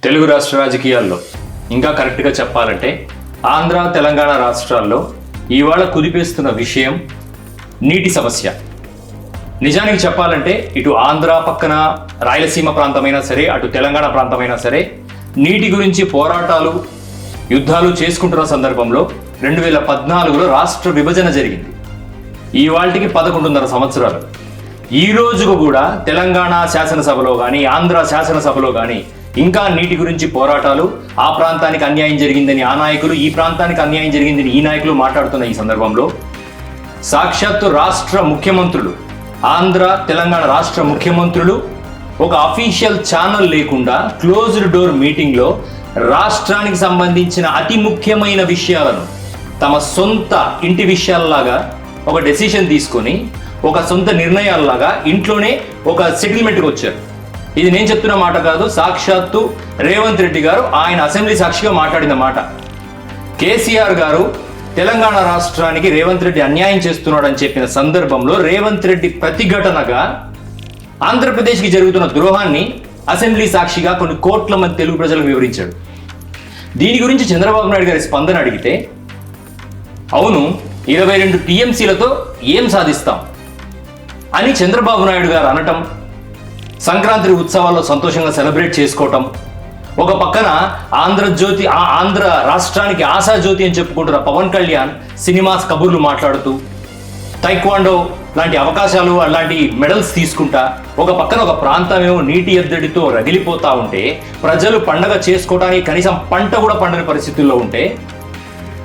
తెలుగు రాష్ట్ర రాజకీయాల్లో ఇంకా కరెక్ట్గా చెప్పాలంటే ఆంధ్ర తెలంగాణ రాష్ట్రాల్లో ఇవాళ కుదిపేస్తున్న విషయం నీటి సమస్య. నిజానికి చెప్పాలంటే ఇటు ఆంధ్ర పక్కన రాయలసీమ ప్రాంతమైనా సరే, అటు తెలంగాణ ప్రాంతమైనా సరే నీటి గురించి పోరాటాలు యుద్ధాలు చేసుకుంటున్న సందర్భంలో 2014లో రాష్ట్ర విభజన జరిగింది. ఇవాళకి 11.5 సంవత్సరాలు. ఈ రోజుకు కూడా తెలంగాణ శాసనసభలో కానీ ఆంధ్ర శాసనసభలో కానీ ఇంకా నీటి గురించి పోరాటాలు, ఆ ప్రాంతానికి అన్యాయం జరిగిందని ఆ నాయకులు, ఈ ప్రాంతానికి అన్యాయం జరిగిందని ఈ నాయకులు మాట్లాడుతున్న ఈ సందర్భంలో సాక్షాత్తు రాష్ట్ర ముఖ్యమంత్రులు, ఆంధ్ర తెలంగాణ రాష్ట్ర ముఖ్యమంత్రులు ఒక అఫీషియల్ ఛానల్ లేకుండా క్లోజ్డ్ డోర్ మీటింగ్లో రాష్ట్రానికి సంబంధించిన అతి ముఖ్యమైన విషయాలను తమ సొంత ఇంటి విషయాల్లాగా ఒక డెసిషన్ తీసుకొని ఒక సొంత నిర్ణయాల్లాగా ఇంట్లోనే ఒక సెటిల్మెంట్కి వచ్చారు. ఇది నేను చెప్తున్న మాట కాదు, సాక్షాత్తు రేవంత్ రెడ్డి గారు ఆయన అసెంబ్లీ సాక్షిగా మాట్లాడిన మాట. కేసీఆర్ గారు తెలంగాణ రాష్ట్రానికి రేవంత్ రెడ్డి అన్యాయం చేస్తున్నాడని చెప్పిన సందర్భంలో రేవంత్ రెడ్డి ప్రతిఘటనగా ఆంధ్రప్రదేశ్కి జరుగుతున్న ద్రోహాన్ని అసెంబ్లీ సాక్షిగా కొన్ని కోట్ల మంది తెలుగు ప్రజలకు వివరించాడు. దీని గురించి చంద్రబాబు నాయుడు గారి స్పందన అడిగితే, అవును 22 టీఎంసీలతో ఏం సాధిస్తాం అని చంద్రబాబు నాయుడు గారు అనటం, సంక్రాంతి ఉత్సవాల్లో సంతోషంగా సెలబ్రేట్ చేసుకోవటం, ఒక పక్కన ఆంధ్రజ్యోతి ఆంధ్ర రాష్ట్రానికి ఆశాజ్యోతి అని చెప్పుకుంటున్న పవన్ కళ్యాణ్ సినిమాస్ కబుర్లు మాట్లాడుతూ టైక్వాండో లాంటి అవకాశాలు అలాంటి మెడల్స్ తీసుకుంటా, ఒక పక్కన ఒక ప్రాంతమేమో నీటి ఎద్దడితో రగిలిపోతా ఉంటే, ప్రజలు పండగ చేసుకోవడానికి కనీసం పంట కూడా పండని పరిస్థితుల్లో ఉంటే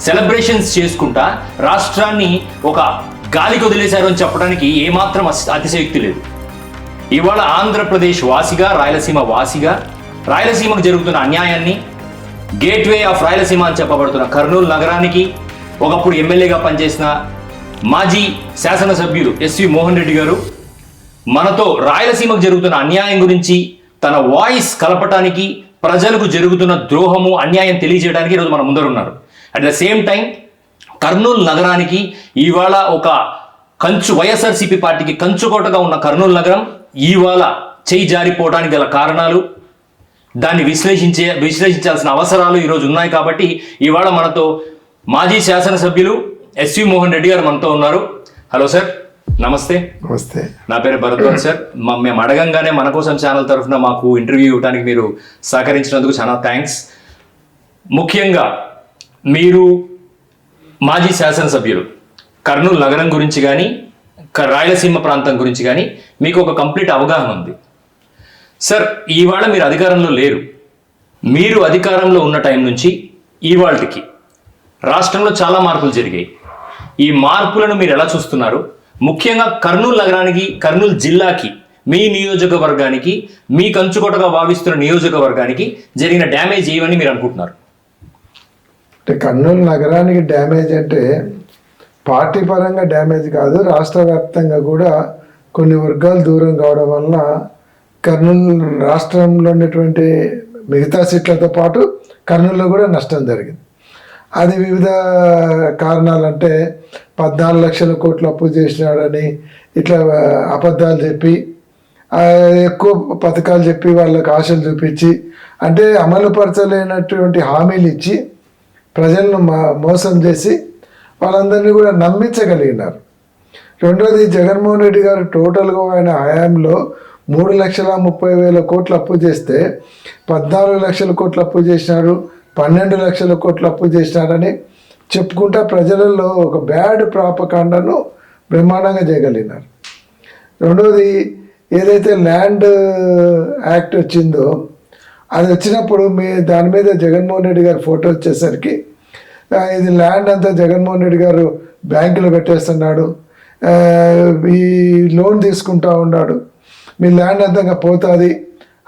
సెలబ్రేషన్స్ చేసుకుంటా రాష్ట్రాన్ని ఒక గాలికి వదిలేశారు అని చెప్పడానికి ఏమాత్రం అతిశయోక్తి లేదు. ఇవాళ ఆంధ్రప్రదేశ్ వాసిగా, రాయలసీమ వాసిగా, రాయలసీమకు జరుగుతున్న అన్యాయాన్ని, గేట్వే ఆఫ్ రాయలసీమ అని చెప్పబడుతున్న కర్నూలు నగరానికి ఒకప్పుడు ఎమ్మెల్యేగా పనిచేసిన మాజీ శాసనసభ్యులు ఎస్వి మోహన్ రెడ్డి గారు మనతో రాయలసీమకు జరుగుతున్న అన్యాయం గురించి తన వాయిస్ కలపటానికి, ప్రజలకు జరుగుతున్న ద్రోహము అన్యాయం తెలియజేయడానికి ఈరోజు మన ముందరున్నారు. At the same time Kurnool నగరానికి ఇవాళ ఒక వైఎస్ఆర్సీపీ పార్టీకి కంచుకోటగా ఉన్న కర్నూలు నగరం ఇవాళ చేయి జారిపోవడానికి గల కారణాలు, దాన్ని విశ్లేషించాల్సిన అవసరాలు ఈరోజు ఉన్నాయి. కాబట్టి ఇవాళ మనతో మాజీ శాసనసభ్యులు ఎస్వి మోహన్ రెడ్డి గారు మనతో ఉన్నారు. హలో సార్, నమస్తే. నమస్తే. నా పేరు భరద్వాజ్ సార్. మేము అడగంగానే మన కోసం ఛానల్ తరఫున మాకు ఇంటర్వ్యూ ఇవ్వడానికి మీరు సహకరించినందుకు చాలా థ్యాంక్స్. ముఖ్యంగా మీరు మాజీ శాసనసభ్యులు, కర్నూలు నగరం గురించి కానీ రాయలసీమ ప్రాంతం గురించి కానీ మీకు ఒక కంప్లీట్ అవగాహన ఉంది. సార్, ఇవాళ మీరు అధికారంలో లేరు. మీరు అధికారంలో ఉన్న టైం నుంచి ఇవాళకి రాష్ట్రంలో చాలా మార్పులు జరిగాయి. ఈ మార్పులను మీరు ఎలా చూస్తున్నారు? ముఖ్యంగా కర్నూలు నగరానికి, కర్నూలు జిల్లాకి, మీ నియోజకవర్గానికి, మీ కంచుకోటగా భావిస్తున్న నియోజకవర్గానికి జరిగిన డ్యామేజ్ ఏమని మీరు అనుకుంటున్నారు? అంటే కర్నూలు నగరానికి డ్యామేజ్ అంటే పార్టీ పరంగా డ్యామేజ్ కాదు, రాష్ట్ర వ్యాప్తంగా కూడా కొన్ని వర్గాలు దూరం కావడం వలన కర్నూలు రాష్ట్రంలో ఉన్నటువంటి మిగతా సీట్లతో పాటు కర్నూలులో కూడా నష్టం జరిగింది. అది వివిధ కారణాలంటే 14 లక్షల కోట్లు అప్పు చేసినాడని ఇట్లా అబద్ధాలు చెప్పి, ఎక్కువ పథకాలు చెప్పి వాళ్ళకి ఆశలు చూపించి, అంటే అమలుపరచలేనటువంటి హామీలు ఇచ్చి ప్రజలను మోసం చేసి వాళ్ళందరినీ కూడా నమ్మించగలిగినారు. రెండోది, జగన్మోహన్ రెడ్డి గారు టోటల్గా ఆయన హయాంలో 3,30,000 కోట్లు అప్పు చేస్తే 14 లక్షల కోట్లు అప్పు చేసినారు, 12 లక్షల కోట్లు అప్పు చేసినారని చెప్పుకుంటా ప్రజలలో ఒక బ్యాడ్ ప్రాపకాండను బ్రహ్మాండంగా చేయగలిగినారు. రెండోది, ఏదైతే ల్యాండ్ యాక్ట్ వచ్చిందో అది వచ్చినప్పుడు దాని మీద జగన్మోహన్ రెడ్డి గారు ఫోటో వచ్చేసరికి ఇది ల్యాండ్ అంతా జగన్మోహన్ రెడ్డి గారు బ్యాంకులో పెట్టేస్తున్నాడు, ఈ లోన్ తీసుకుంటా ఉన్నాడు, మీ ల్యాండ్ అంతా పోతుంది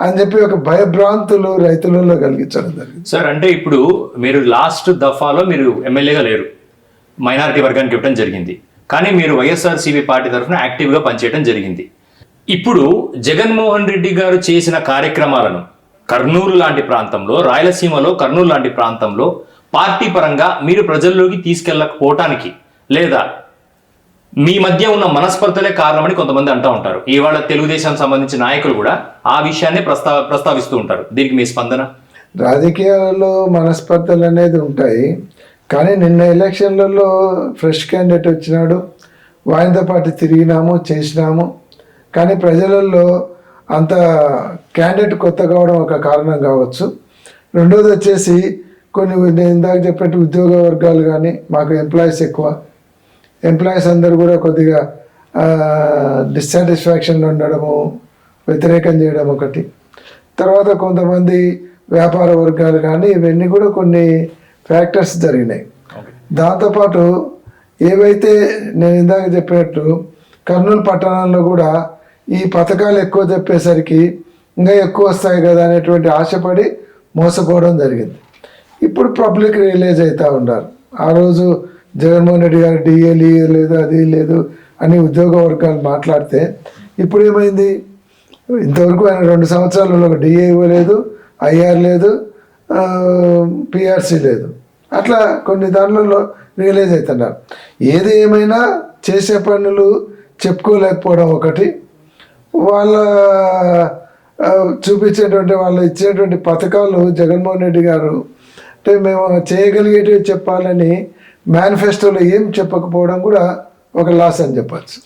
అని చెప్పి ఒక భయభ్రాంతులు రైతులలో కలిగించడం జరిగింది. సార్, అంటే ఇప్పుడు మీరు లాస్ట్ దఫాలో మీరు ఎమ్మెల్యేగా లేరు, మైనారిటీ వర్గానికి ఇవ్వడం జరిగింది, కానీ మీరు వైఎస్ఆర్సీపీ పార్టీ తరఫున యాక్టివ్గా పనిచేయడం జరిగింది. ఇప్పుడు జగన్మోహన్ రెడ్డి గారు చేసిన కార్యక్రమాలను కర్నూలు లాంటి ప్రాంతంలో, రాయలసీమలో కర్నూలు లాంటి ప్రాంతంలో పార్టీ పరంగా మీరు ప్రజల్లోకి తీసుకెళ్ళకపోవటానికి, లేదా మీ మధ్య ఉన్న మనస్పర్ధలే కారణమని కొంతమంది అంటూ ఉంటారు. ఇవాళ తెలుగుదేశం సంబంధించిన నాయకులు కూడా ఆ విషయాన్ని ప్రస్తావిస్తూ ఉంటారు. దీనికి మీ స్పందన? రాజకీయాలలో మనస్పర్ధలు అనేది ఉంటాయి, కానీ నిన్న ఎలక్షన్లలో ఫ్రెష్ క్యాండిడేట్ వచ్చినాడు, ఆయనతో పాటు తిరిగినాము చేసినాము, కానీ ప్రజలలో అంత క్యాండిడేట్ కొత్త కావడం ఒక కారణం కావచ్చు. రెండోది వచ్చేసి కొన్ని నేను ఇందాక చెప్పినట్టు ఉద్యోగ వర్గాలు కానీ మాకు ఎంప్లాయీస్ ఎక్కువ, ఎంప్లాయీస్ అందరూ కూడా కొద్దిగా డిస్సాటిస్ఫాక్షన్లో ఉండడము, వ్యతిరేకం చేయడం ఒకటి. తర్వాత కొంతమంది వ్యాపార వర్గాలు కానీ ఇవన్నీ కూడా కొన్ని ఫ్యాక్టర్స్ జరిగినాయి. దాంతోపాటు ఏవైతే నేను ఇందాక చెప్పినట్టు కర్నూలు పట్టణంలో కూడా ఈ పథకాలు ఎక్కువ చెప్పేసరికి ఇంకా ఎక్కువ వస్తాయి కదా అనేటువంటి ఆశపడి మోసపోవడం జరిగింది. ఇప్పుడు పబ్లిక్ రియలైజ్ అవుతూ ఉన్నారు. ఆ రోజు జగన్మోహన్ రెడ్డి గారు డిఏ లేదు అది లేదు అని ఉద్యోగ వర్గాలు మాట్లాడితే ఇప్పుడు ఏమైంది, ఇంతవరకు ఆయన 2 సంవత్సరాలలో డిఏ ఇవ్వలేదు, ఐఆర్ లేదు, పిఆర్సీ లేదు, అట్లా కొన్ని దాంట్లో రియలైజ్ అవుతున్నారు. ఏది ఏమైనా చేసే పనులు చెప్పుకోలేకపోవడం ఒకటి, వాళ్ళ చూపించేటువంటి వాళ్ళు ఇచ్చేటువంటి పథకాలు జగన్మోహన్ రెడ్డి గారు అంటే మేము చేయగలిగేటివి చెప్పాలని మేనిఫెస్టోలో ఏం చెప్పకపోవడం కూడా ఒక లాస్ అని చెప్పచ్చు.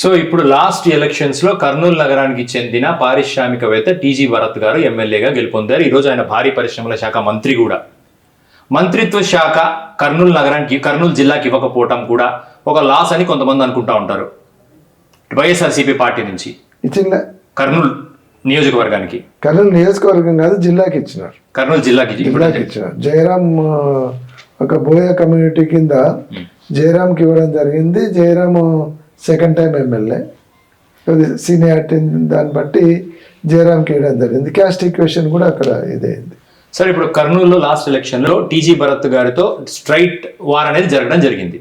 సో ఇప్పుడు లాస్ట్ ఎలక్షన్స్లో కర్నూలు నగరానికి చెందిన పారిశ్రామికవేత్త టీజీ భరత్ గారు ఎమ్మెల్యేగా గెలుపొందారు. ఈరోజు ఆయన భారీ పరిశ్రమల శాఖ మంత్రి కూడా. మంత్రిత్వ శాఖ కర్నూలు జిల్లాకి ఇవ్వకపోవటం కూడా ఒక లాస్ అని కొంతమంది అనుకుంటా ఉంటారు వైఎస్ఆర్సీపీ పార్టీ నుంచి. ఇచ్చిందా? కర్నూలు నియోజకవర్గానికి, కర్నూలు నియోజకవర్గం కాదు జిల్లాకి ఇచ్చినారు. కర్నూలు జిల్లాకి ఇచ్చినారు. జయరాం ఒక బోయ కమ్యూనిటీ కింద జయరాంకి ఇవ్వడం జరిగింది. Jayaram second time MLA, seniority దాన్ని బట్టి జయరాంకి ఇవ్వడం జరిగింది. క్యాస్ట్ ఈక్వేషన్ కూడా అక్కడ ఇదైంది. సరే, ఇప్పుడు కర్నూలులో లాస్ట్ ఎలక్షన్లో టీజీ భరత్ గారితో స్ట్రైట్ వార్ అనేది జరగడం జరిగింది.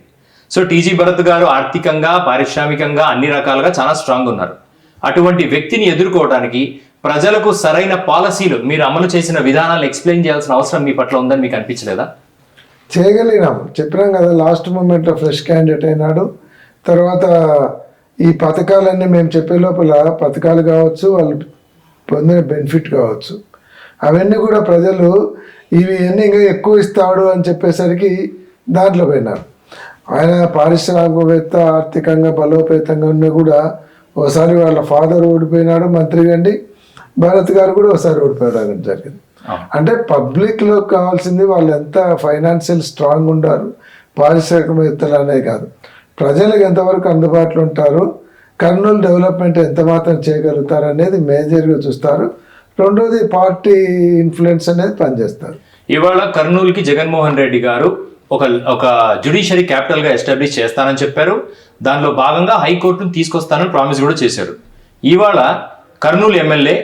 సో టీజీ భరత్ గారు ఆర్థికంగా, పారిశ్రామికంగా అన్ని రకాలుగా చాలా స్ట్రాంగ్ ఉన్నారు. అటువంటి వ్యక్తిని ఎదుర్కోవడానికి ప్రజలకు సరైన పాలసీలు మీరు అమలు చేసిన విధానాలు ఎక్స్ప్లెయిన్ చేయాల్సిన అవసరం మీ పట్ల ఉందని మీకు అనిపించలేదా? చేయగలిగినాం, చెప్పినాం కదా, లాస్ట్ మూమెంట్లో ఫ్రెష్ క్యాండిడేట్ అయినాడు. తర్వాత ఈ పథకాలన్నీ మేము చెప్పే లోపల పథకాలు కావచ్చు, వాళ్ళు పొందిన బెనిఫిట్ కావచ్చు, అవన్నీ కూడా ప్రజలు ఇవి అన్నీ ఇంకా ఎక్కువ ఇస్తాడు అని చెప్పేసరికి దాంట్లో పోయినారు. ఆయన పారిశ్రామికవేత్త, ఆర్థికంగా బలోపేతంగా ఉన్నా కూడా ఒకసారి వాళ్ళ ఫాదర్ ఓడిపోయినాడు మంత్రిగా అండి, భారత్ గారు కూడా ఒకసారి ఓడిపోవడం జరిగింది. అంటే పబ్లిక్లో కావాల్సింది వాళ్ళు ఎంత ఫైనాన్షియల్ స్ట్రాంగ్ ఉంటారు, పారిశ్రామికవేత్తలు అనే కాదు, ప్రజలకు ఎంతవరకు అందుబాటులో ఉంటారు, కర్నూలు డెవలప్మెంట్ ఎంత మాత్రం చేయగలుగుతారు అనేది మేజర్గా చూస్తారు. రెండోది పార్టీ ఇన్ఫ్లుయెన్స్ అనేది పనిచేస్తారు. ఇవాళ కర్నూలుకి జగన్మోహన్ రెడ్డి గారు ఒక జ్యుడిషియరీ క్యాపిటల్గా ఎస్టాబ్లిష్ చేస్తానని చెప్పారు. దానిలో భాగంగా హైకోర్టును తీసుకొస్తానని ప్రామిస్ కూడా చేశారు. ఇవాళ కర్నూలు ఎమ్మెల్యే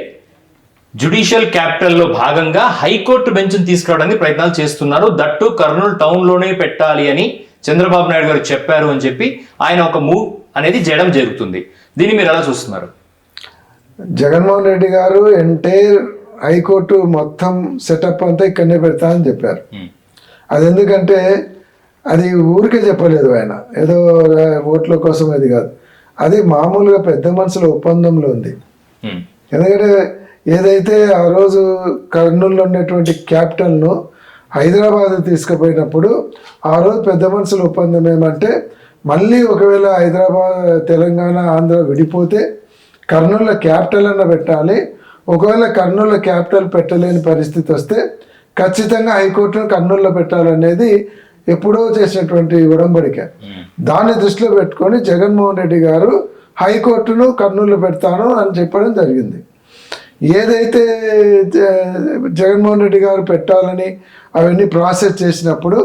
జ్యుడిషియల్ క్యాపిటల్లో భాగంగా హైకోర్టు బెంచ్ను తీసుకురావడానికి ప్రయత్నాలు చేస్తున్నారు. దట్టు కర్నూలు టౌన్లోనే పెట్టాలి అని చంద్రబాబు నాయుడు గారు చెప్పారు అని చెప్పి ఆయన ఒక మూవ్ అనేది చేయడం జరుగుతుంది. దీన్ని మీరు ఎలా చూస్తున్నారు? జగన్మోహన్ రెడ్డి గారు ఎంటైర్ హైకోర్టు మొత్తం సెటప్ అంతా ఇక్కడనే పెడతా అని చెప్పారు. అది ఎందుకంటే అది ఊరికే చెప్పలేదు ఆయన, ఏదో ఓట్ల కోసం అది కాదు, అది మామూలుగా పెద్ద మనుషుల ఒప్పందంలో ఉంది. ఎందుకంటే ఏదైతే ఆ రోజు కర్నూలులో ఉండేటువంటి క్యాపిటల్ను హైదరాబాద్ తీసుకుపోయినప్పుడు ఆ రోజు పెద్ద మనుషుల ఒప్పందం ఏమంటే మళ్ళీ ఒకవేళ హైదరాబాద్, తెలంగాణ, ఆంధ్ర విడిపోతే కర్నూలులో క్యాపిటల్ అన్న పెట్టాలి, ఒకవేళ కర్నూలులో క్యాపిటల్ పెట్టలేని పరిస్థితి వస్తే ఖచ్చితంగా హైకోర్టును కర్నూలులో పెట్టాలనేది ఎప్పుడో చేసినటువంటి ఉడంబడిక. దాన్ని దృష్టిలో పెట్టుకొని జగన్మోహన్ రెడ్డి గారు హైకోర్టును కర్నూలులో పెడతాను అని చెప్పడం జరిగింది. ఏదైతే జగన్మోహన్ రెడ్డి గారు పెట్టాలని అవన్నీ ప్రాసెస్ చేసినప్పుడు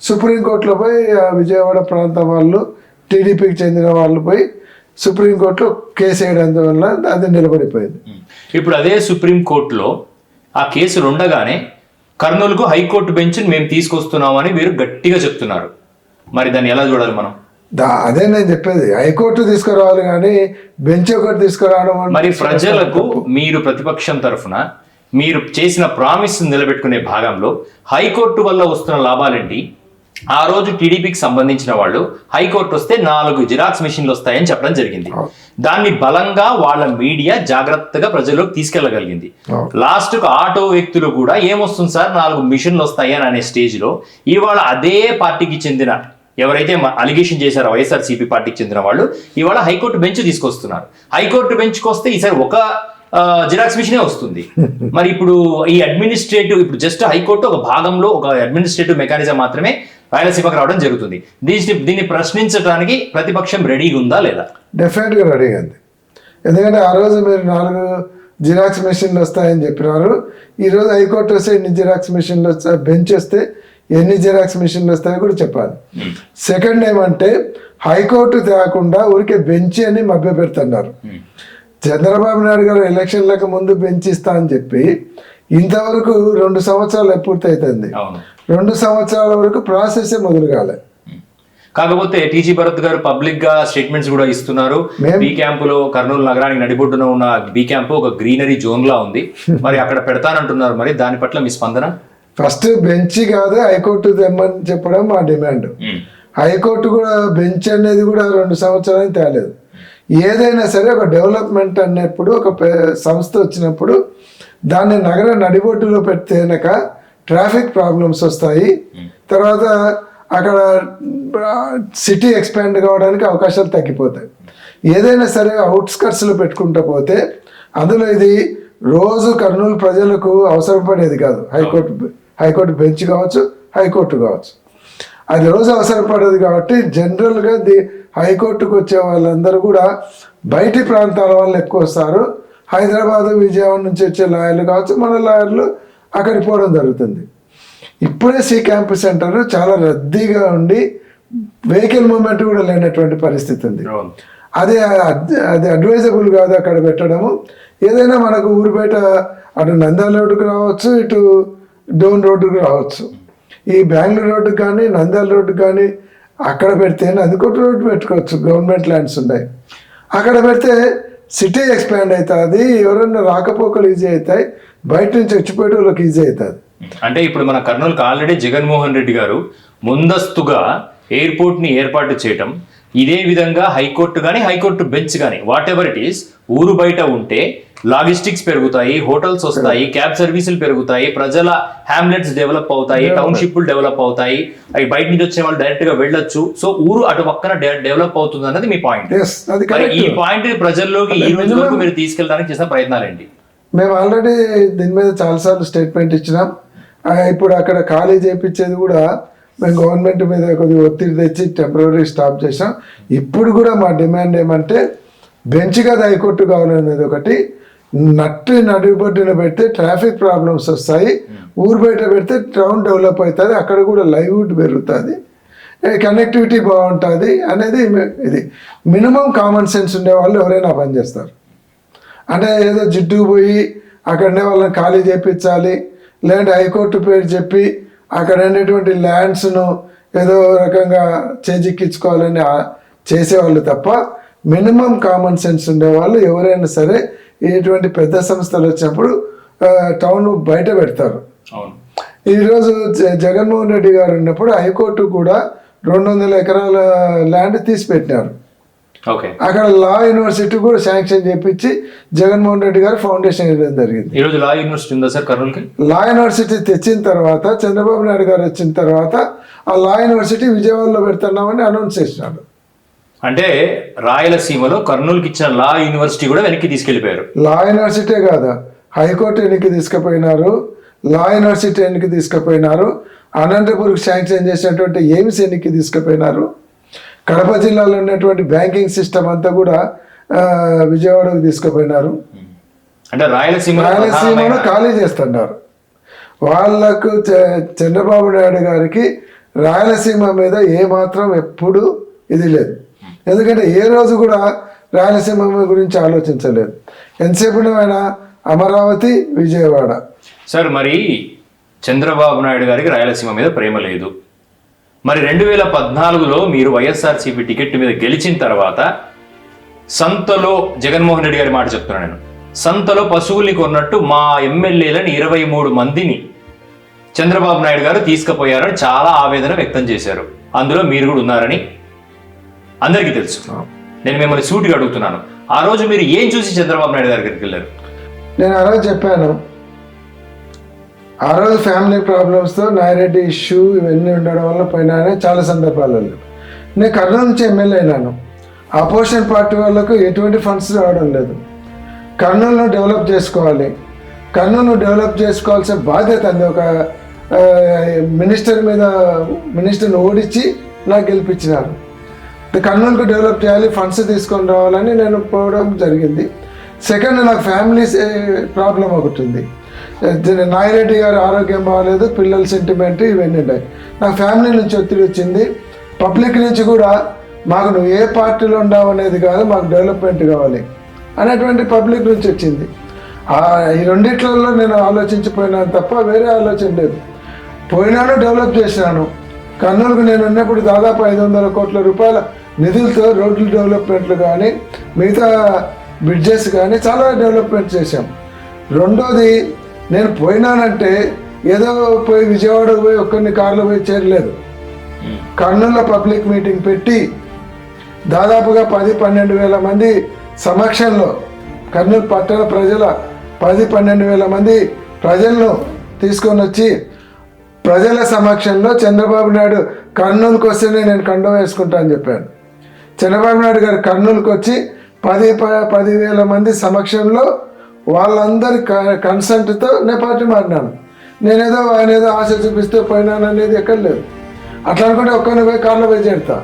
సుప్రీంకోర్టులో పోయి విజయవాడ ప్రాంతం వాళ్ళు, టీడీపీకి చెందిన వాళ్ళు పోయి సుప్రీంకోర్టులో కేసు వేయడం వల్ల అది నిలబడిపోయింది. ఇప్పుడు అదే సుప్రీంకోర్టులో ఆ కేసులు ఉండగానే కర్నూలుకు హైకోర్టు బెంచ్ మేము తీసుకొస్తున్నామని మీరు గట్టిగా చెప్తున్నారు. మరి దాన్ని ఎలా చూడాలి మనం? అదే నేను చెప్పేది, హైకోర్టు తీసుకురావాలి కానీ బెంచ్ ఒకటి తీసుకురావడం. మరి ప్రజలకు మీరు ప్రతిపక్షం తరఫున మీరు చేసిన ప్రామిస్ నిలబెట్టుకునే భాగంలో హైకోర్టు వల్ల వస్తున్న లాభాలేంటి? ఆ రోజు టీడీపీకి సంబంధించిన వాళ్ళు హైకోర్టు వస్తే 4 జిరాక్స్ మిషన్లు వస్తాయని చెప్పడం జరిగింది. దాన్ని బలంగా వాళ్ళ మీడియా జాగ్రత్తగా ప్రజల్లోకి తీసుకెళ్లగలిగింది. లాస్ట్ కు ఆటో వ్యక్తులు కూడా ఏమొస్తుంది సార్ 4 మిషన్లు వస్తాయి అని అనే స్టేజ్ లో ఇవాళ అదే పార్టీకి చెందిన ఎవరైతే అలిగేషన్ చేశారో వైఎస్ఆర్సీపీ పార్టీకి చెందిన వాళ్ళు ఇవాళ హైకోర్టు బెంచ్ తీసుకొస్తున్నారు. హైకోర్టు బెంచ్కి వస్తే ఈసారి ఒక జిరాక్స్ మిషనే వస్తుంది. మరి ఇప్పుడు ఈ అడ్మినిస్ట్రేటివ్ ఇప్పుడు జస్ట్ హైకోర్టు ఒక భాగంలో ఒక అడ్మినిస్ట్రేటివ్ మెకానిజం మాత్రమే రాయలసీమకు రావడం జరుగుతుంది. దీన్ని ప్రశ్నించడానికి ప్రతిపక్షం రెడీగా ఉందా లేదా? డెఫినెట్గా రెడీగా ఉంది. ఎందుకంటే ఆ రోజు మీరు 4 జిరాక్స్ మిషన్లు వస్తాయని చెప్పినారు. ఈరోజు హైకోర్టు వస్తే ఎన్ని జిరాక్స్ మిషన్లు వస్తాయి, బెంచ్ వస్తే ఎన్ని జిరాక్స్ మిషన్లు వస్తాయో కూడా చెప్పాలి. సెకండ్ ఏమంటే హైకోర్టు తేకుండా ఊరికే బెంచ్ అని మభ్య పెడుతున్నారు. చంద్రబాబు నాయుడు గారు ఎలక్షన్లకు ముందు బెంచ్ ఇస్తా అని చెప్పి ఇంతవరకు 2 సంవత్సరాలు పూర్తవుతుంది. 2 సంవత్సరాల వరకు ప్రాసెస్ మొదలు కాలే. కాకపోతే టీజీ భరత్ గారు పబ్లిక్ గా స్టేట్మెంట్స్ కూడా ఇస్తున్నారు. బీ క్యాంపులో కర్నూలు నగరానికి నడిబొడ్డున ఉన్న బీ క్యాంపు ఒక గ్రీనరీ జోన్ లా ఉంది, మరి అక్కడ పెడతానంటున్నారు. మరి దాని పట్ల మీ స్పందన? ఫస్ట్ బెంచ్ కాదు హైకోర్టు తెమ్మని చెప్పడం మా డిమాండ్. హైకోర్టు కూడా బెంచ్ అనేది కూడా 2 సంవత్సరాలు తేలేదు. ఏదైనా సరే ఒక డెవలప్మెంట్ అన్నప్పుడు ఒక సంస్థ వచ్చినప్పుడు దాన్ని నగర నడిబొడ్డులో పెడితేనక ట్రాఫిక్ ప్రాబ్లమ్స్ వస్తాయి. తర్వాత అక్కడ సిటీ ఎక్స్పాండ్ కావడానికి అవకాశాలు తగ్గిపోతాయి. ఏదైనా సరే అవుట్స్కట్స్లో పెట్టుకుంటూ పోతే అందులో ఇది రోజు కర్నూలు ప్రజలకు అవసరపడేది కాదు. హైకోర్టు బెంచ్ కావచ్చు, హైకోర్టు కావచ్చు, అది రోజు అవసరపడేది కాబట్టి జనరల్గా హైకోర్టుకు వచ్చే వాళ్ళందరూ కూడా బయటి ప్రాంతాల వాళ్ళు ఎక్కువ వస్తారు. హైదరాబాదు, విజయవాడ నుంచి వచ్చే లాయర్లు కావచ్చు, మన లాయర్లు అక్కడికి పోవడం జరుగుతుంది. ఇప్పుడే సి క్యాంప్ సెంటర్ చాలా రద్దీగా ఉండి వెహికల్ మూవ్మెంట్ కూడా లేనటువంటి పరిస్థితి ఉంది. అది అడ్వైజబుల్ కాదు అక్కడ పెట్టడము. ఏదైనా మనకు ఊరు బయట అటు నంద్యాల రోడ్డుకు రావచ్చు, ఇటు డోన్ రోడ్డుకు రావచ్చు. ఈ బెంగళూరు రోడ్డుకు కానీ నంద్యాల రోడ్డుకు కానీ అక్కడ పెడితే నందికోట రోడ్డు పెట్టుకోవచ్చు, గవర్నమెంట్ ల్యాండ్స్ ఉన్నాయి. అక్కడ పెడితే సిటీ ఎక్స్పాండ్ అవుతుంది, ఎవరైనా రాకపోకలు ఈజీ అవుతాయి, బయట నుంచి వచ్చిపోయే వాళ్ళకి ఈజీ అవుతుంది. అంటే ఇప్పుడు మన కర్నూలుకి ఆల్రెడీ జగన్మోహన్ రెడ్డి గారు ముందస్తుగా ఎయిర్పోర్ట్ ని ఏర్పాటు చేయటం, ఇదే విధంగా హైకోర్టు కానీ హైకోర్టు బెంచ్ కానీ వాట్ ఎవర్ ఇట్ ఈస్ ఊరు బయట ఉంటే లాజిస్టిక్స్ పెరుగుతాయి, హోటల్స్ వస్తాయి, క్యాబ్ సర్వీసులు పెరుగుతాయి, ప్రజల హ్యామ్లెట్స్ డెవలప్ అవుతాయి, టౌన్షిప్లు డెవలప్ అవుతాయి, అవి బయట నుంచి వచ్చే వాళ్ళు డైరెక్ట్ గా వెళ్ళొచ్చు. సో ఊరు అటు పక్కన డెవలప్ అవుతుంది అన్నది మీ పాయింట్. ఈ పాయింట్ ప్రజల్లోకి ఈ రోజు వరకు మీరు తీసుకెళ్ళడానికి చేసిన ప్రయత్నాలు ఏంటి? మేము ఆల్రెడీ దీని మీద చాలాసార్లు స్టేట్మెంట్ ఇచ్చినాం. ఇప్పుడు అక్కడ ఖాళీ చేయించేది కూడా మేము గవర్నమెంట్ మీద కొద్దిగా ఒత్తిడి తెచ్చి టెంపరీ స్టాప్ చేసాం. ఇప్పుడు కూడా మా డిమాండ్ ఏమంటే బెంచ్ కాదు హైకోర్టు కావాలనేది ఒకటి. నడిబొడ్డున పెడితే ట్రాఫిక్ ప్రాబ్లమ్స్ వస్తాయి, ఊరు బయట పెడితే టౌన్ డెవలప్ అవుతుంది, అక్కడ కూడా లైవ్వుడ్ పెరుగుతుంది, కనెక్టివిటీ బాగుంటుంది అనేది ఇది. మినిమం కామన్ సెన్స్ ఉండే వాళ్ళు ఎవరైనా పని చేస్తారు. అంటే ఏదో జిడ్డుకు పోయి అక్కడనే వాళ్ళని ఖాళీ చేయించాలి, లేదంటే హైకోర్టు పేరు చెప్పి అక్కడ ఉండేటువంటి ల్యాండ్స్ను ఏదో రకంగా చేజిక్కించుకోవాలని చేసేవాళ్ళు తప్ప మినిమం కామన్ సెన్స్ ఉండేవాళ్ళు ఎవరైనా సరే ఇటువంటి పెద్ద సంస్థలు వచ్చినప్పుడు టౌన్ బయట పెడతారు. ఈరోజు జగన్మోహన్ రెడ్డి గారు ఉన్నప్పుడు హైకోర్టు కూడా 200 ఎకరాల ల్యాండ్ తీసి పెట్టినారు. అక్కడ లా యూనివర్సిటీ కూడా శాంక్షన్ చేపించి జగన్మోహన్ రెడ్డి గారు ఫౌండేషన్ వేయడం జరిగింది. ఈరోజు లా యూనివర్సిటీ ఉందా సార్ కర్నూలుకి? లా యూనివర్సిటీ తెచ్చిన తర్వాత చంద్రబాబు నాయుడు గారు వచ్చిన తర్వాత ఆ లా యూనివర్సిటీ విజయవాడలో పెడుతున్నామని అనౌన్స్ చేసినాడు. అంటే రాయలసీమలో కర్నూలుకి ఇచ్చిన లా యూనివర్సిటీ కూడా వెనక్కి తీసుకెళ్లిపోయారు. లా యూనివర్సిటీ కాదా, హైకోర్టు వెనక్కి తీసుకుపోయినారు, లా యూనివర్సిటీ వెనక్కి తీసుకుపోయినారు, అనంతపురంకి శాంక్షన్ చేసినటువంటి ఎయిమ్స్ వెనక్కి తీసుకుపోయినారు, కడప జిల్లాలో ఉన్నటువంటి బ్యాంకింగ్ సిస్టమ్ అంతా కూడా విజయవాడకు తీసుకుపోయినారు. అంటే రాయలసీమను ఖాళీ చేస్తున్నారు. వాళ్లకు చంద్రబాబు నాయుడు గారికి రాయలసీమ మీద ఏమాత్రం ఎప్పుడు ఇది లేదు. ఎందుకంటే ఏ రోజు కూడా రాయలసీమ గురించి ఆలోచించలేదు. ఎంతసేపు ఆయన అమరావతి, విజయవాడ. సార్ మరి చంద్రబాబు నాయుడు గారికి రాయలసీమ మీద ప్రేమ లేదు. మరి 2014లో మీరు వైఎస్ఆర్సీపీ టికెట్ మీద గెలిచిన తర్వాత సంతలో జగన్మోహన్ రెడ్డి గారి మాట చెప్తున్నాను నేను, సంతలో పశువుల్ని కొన్నట్టు మా ఎమ్మెల్యేలను 23 మందిని చంద్రబాబు నాయుడు గారు తీసుకుపోయారని చాలా ఆవేదన వ్యక్తం చేశారు. అందులో మీరు కూడా ఉన్నారని అందరికీ తెలుసు. నేను మిమ్మల్ని సూటిగా అడుగుతున్నాను, ఆ రోజు మీరు ఏం చూసి చంద్రబాబు నాయుడు గారి దగ్గరికి వెళ్ళారు? నేను ఆ రోజు చెప్పాను, ఆ రోజు ఫ్యామిలీ ప్రాబ్లమ్స్తో నాయిరెడ్డి ఇష్యూ ఇవన్నీ ఉండడం వల్ల పోయినానే చాలా సందర్భాలలో. నేను కర్నూలు నుంచి ఎమ్మెల్యే అయినాను. అపోజిషన్ పార్టీ వాళ్ళకు ఎటువంటి ఫండ్స్ రావడం లేదు. కర్నూలును డెవలప్ చేసుకోవాలి, కర్నూలును డెవలప్ చేసుకోవాల్సిన బాధ్యత అంది. ఒక మినిస్టర్ని ఓడించి నాకు గెలిపించినారు. కర్నూలుకు డెవలప్ చేయాలి, ఫండ్స్ తీసుకొని రావాలని నేను పోవడం జరిగింది. సెకండ్, నాకు ఫ్యామిలీ ప్రాబ్లం ఒకటి ఉంది. నాయిరెడ్డి గారి ఆరోగ్యం బాగాలేదు, పిల్లల సెంటిమెంట్ ఇవన్నీ ఉన్నాయి. నాకు ఫ్యామిలీ నుంచి ఒత్తిడి వచ్చింది. పబ్లిక్ నుంచి కూడా మాకు నువ్వు ఏ పార్టీలో ఉండవు అనేది కాదు, మాకు డెవలప్మెంట్ కావాలి అనేటువంటి పబ్లిక్ నుంచి వచ్చింది. ఈ రెండిట్లలో నేను ఆలోచించిపోయినాను తప్ప వేరే ఆలోచన లేదు. పోయినాను, డెవలప్ చేసినాను. కర్నూలుకు నేను ఉన్నప్పుడు దాదాపు 500 కోట్ల రూపాయల నిధులతో రోడ్లు డెవలప్మెంట్లు కానీ మిగతా బ్రిడ్జెస్ కానీ చాలా డెవలప్మెంట్ చేశాం. రెండోది, నేను పోయినానంటే ఏదో పోయి విజయవాడకు పోయి ఒక్కరిని కార్లో పోయి చేరలేదు. కర్నూలులో పబ్లిక్ మీటింగ్ పెట్టి దాదాపుగా 10-12 వేల మంది సమక్షంలో కర్నూలు పట్టణ ప్రజల 10-12 వేల మంది ప్రజలను తీసుకొని వచ్చి ప్రజల సమక్షంలో చంద్రబాబు నాయుడు కర్నూలుకి వస్తేనే నేను కండువా వేసుకుంటా అని చెప్పాను. చంద్రబాబు నాయుడు గారు కర్నూలుకి వచ్చి 10,000 మంది సమక్షంలో వాళ్ళందరి కన్సెంట్తో నేను పార్టీ మారినాను. ఆయన ఏదో ఆశ చూపిస్తే పోయినాను అనేది ఎక్కడ లేదు. అట్లా అనుకుంటే ఒక్కరిని పోయి కార్లో పోయి చేరుతా.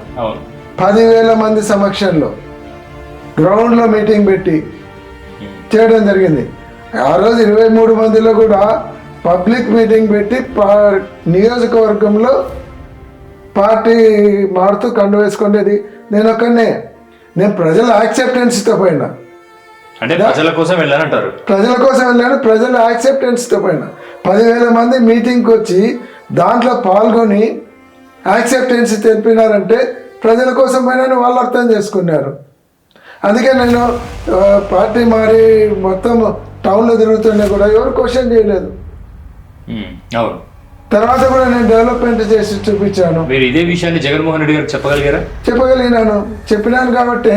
10,000 మంది సమక్షంలో గ్రౌండ్లో మీటింగ్ పెట్టి చేయడం జరిగింది. ఆ రోజు 23 మందిలో కూడా పబ్లిక్ మీటింగ్ పెట్టి నియోజకవర్గంలో పార్టీ మారుతూ కండు వేసుకునేది నేను ఒక్కనే. నేను ప్రజల యాక్సెప్టెన్స్తో పోయినా, అంటే ప్రజల కోసం వెళ్ళానంటారు. ప్రజల కోసం వెళ్ళాను, ప్రజల యాక్సెప్టెన్స్తో పోయినా. 10,000 మంది మీటింగ్కి వచ్చి దాంట్లో పాల్గొని యాక్సెప్టెన్స్ తెలిపినారంటే ప్రజల కోసం పోయినా వాళ్ళు అర్థం చేసుకున్నారు. అందుకే నేను పార్టీ మారి మొత్తం టౌన్లో తిరుగుతుండే కూడా ఎవరు క్వశ్చన్ చేయలేదు. అవును. తర్వాత కూడా నేను డెవలప్మెంట్ చేసి చూపించాను. మీరు ఇదే విషయాన్ని జగన్మోహన్ రెడ్డి గారు చెప్పగలిగారా? చెప్పగలిగినాను. చెప్పినాను కాబట్టి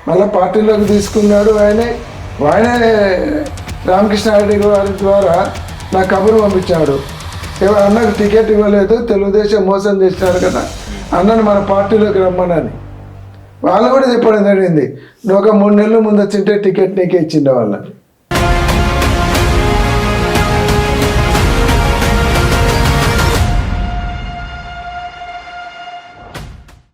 మళ్ళీ పార్టీలోకి తీసుకున్నాడు. ఆయనే రామకృష్ణారెడ్డి గారి ద్వారా నా కబురు పంపించాడు. అన్నకు టికెట్ ఇవ్వలేదు, తెలుగుదేశం మోసం చేసినారు కదా, అన్నను మన పార్టీలోకి రమ్మనని వాళ్ళు కూడా చెప్పడం జరిగింది. నువ్వు ఒక 3 నెలల ముందు వచ్చింటే టికెట్ నీకే ఇచ్చిండే వాళ్ళని.